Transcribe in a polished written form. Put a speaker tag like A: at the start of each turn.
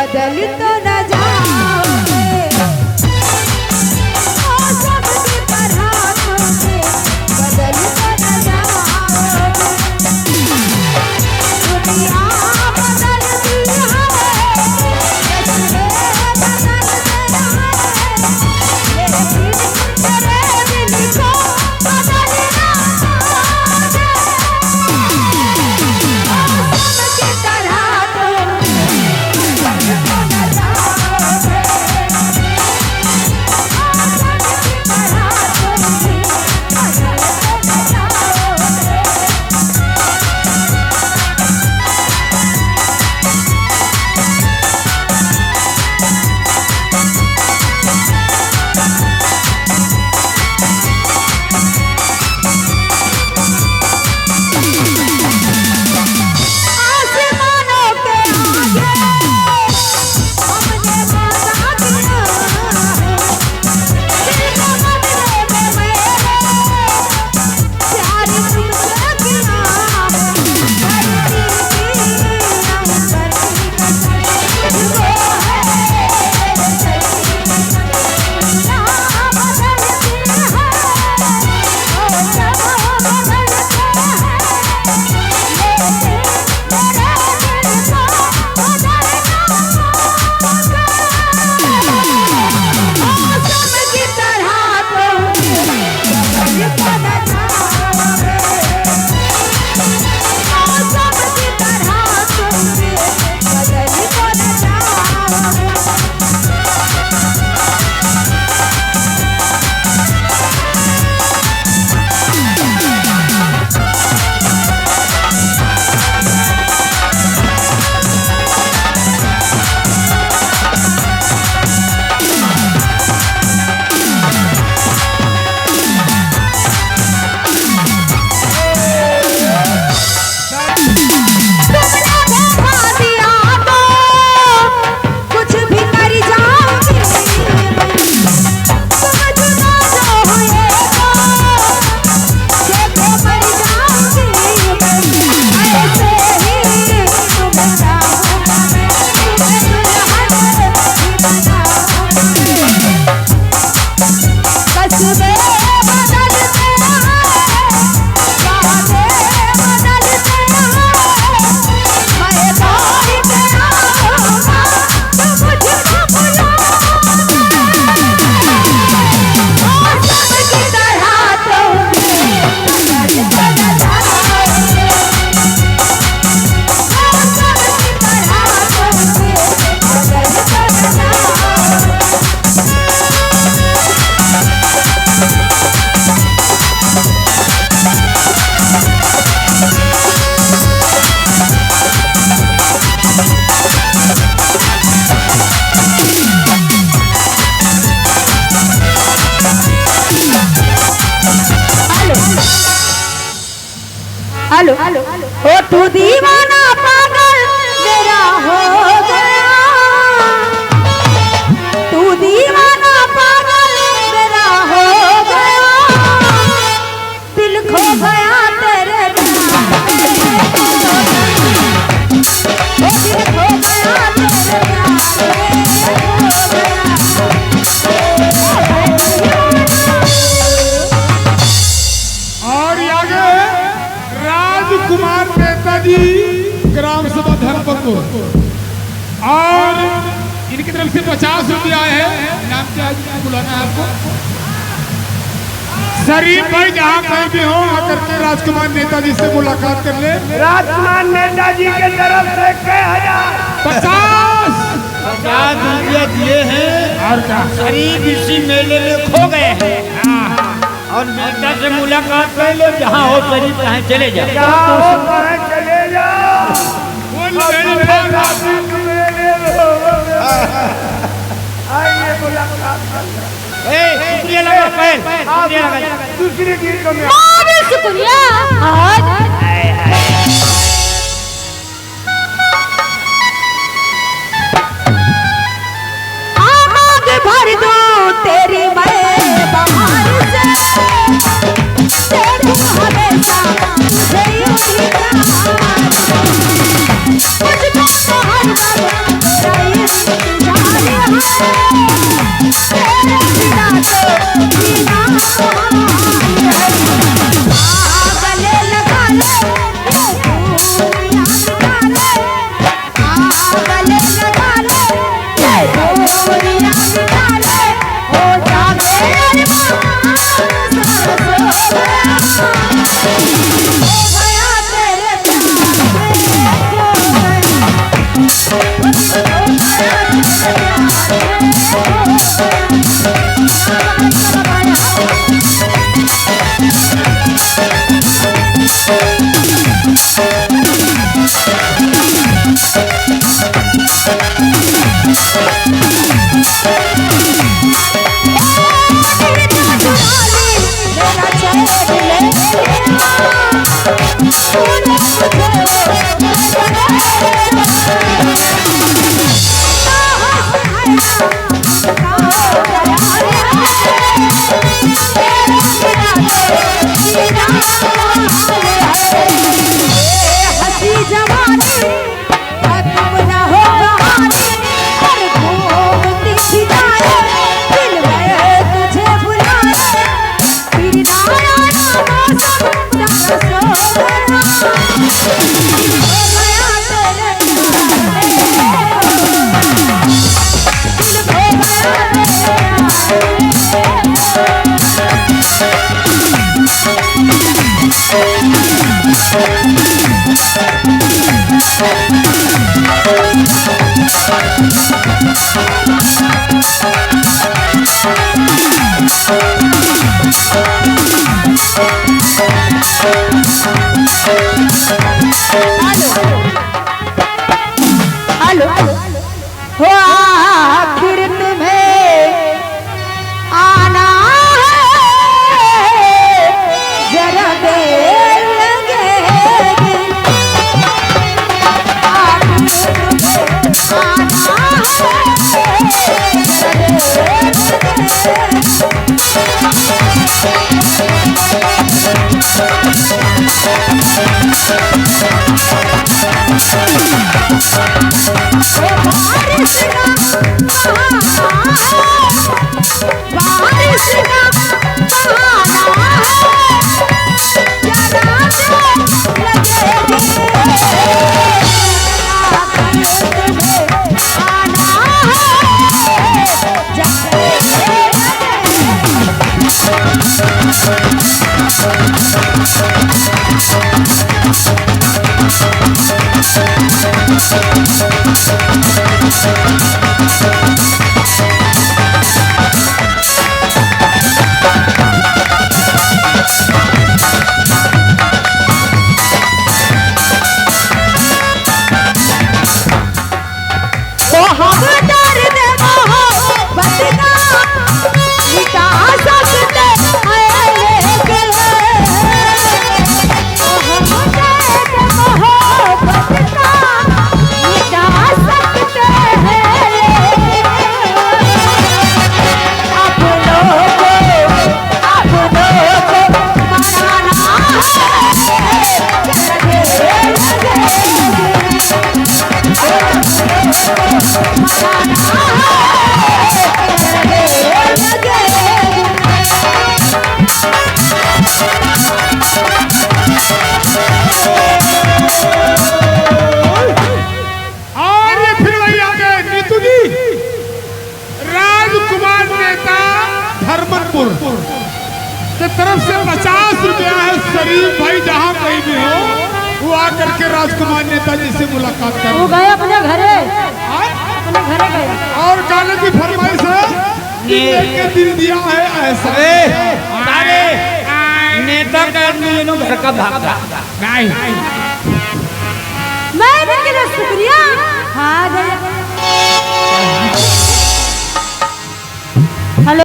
A: बदल तो न जाओगे सबकी तरह तुमसे बदल तो न जाओगे दुनिया बदलती है हेलो ओ तू दीवाना पागल मेरा हो गया तू दीवाना पागल मेरा हो गया दिल खो गया तेरे दिल खो गया
B: कुमार नेताजी ग्राम सभा धर्मपुर और इनकी तरफ से 50 रुपया है। नाम क्या बुलाना है आपको? शरीफ भाई जहाँ कहीं भी हो आकर के राजकुमार नेताजी से मुलाकात कर ले।
C: राजकुमार नेताजी के तरफ से
D: 50 रुपया दिए हैं
B: और क्या
D: शरीफ इसी मेले में खो गए हैं और नेता से मुलाकात कर लो। जहाँ हो शरीफ कहीं चले जाओ
C: चले जाओ आइए मुलाकात दूसरी गीत में
A: शुक्रिया भर दो तेरी मैं बाहर से तेरी हमेशा मुझे यूं ही मुझको तो हर वक्त तेरा हेलो हो आखिर तुम्हें आना है जरा देर लगेगी आखिर तुम्हें आना है जरा देर बारिश का बहाना है जरा देर लगेगी आखिर तुम्हें आना है जरा देर लगेगी तो हम दर्द मोहब्बत का मिटा सकते हैं लेकिन तो हम दर्द मोहब्बत का मिटा सकते हैं लेकिन अपनों को मनाना
B: और ये फिर वही आ गए नीतू जी। राजकुमार नेता धर्मपुर की तरफ से 50 रुपया है। शरीफ भाई जहाँ कहीं भी हो वो आकर के राजकुमार नेताजी से मुलाकात कर
A: वो गए अपने घरे गए
B: और गाने की फरमाइश है कि एक दिल दिया है ऐसा।
D: अरे नेता का आदमी घर का भागा
B: नहीं
A: मैं शुक्रिया हाँ गए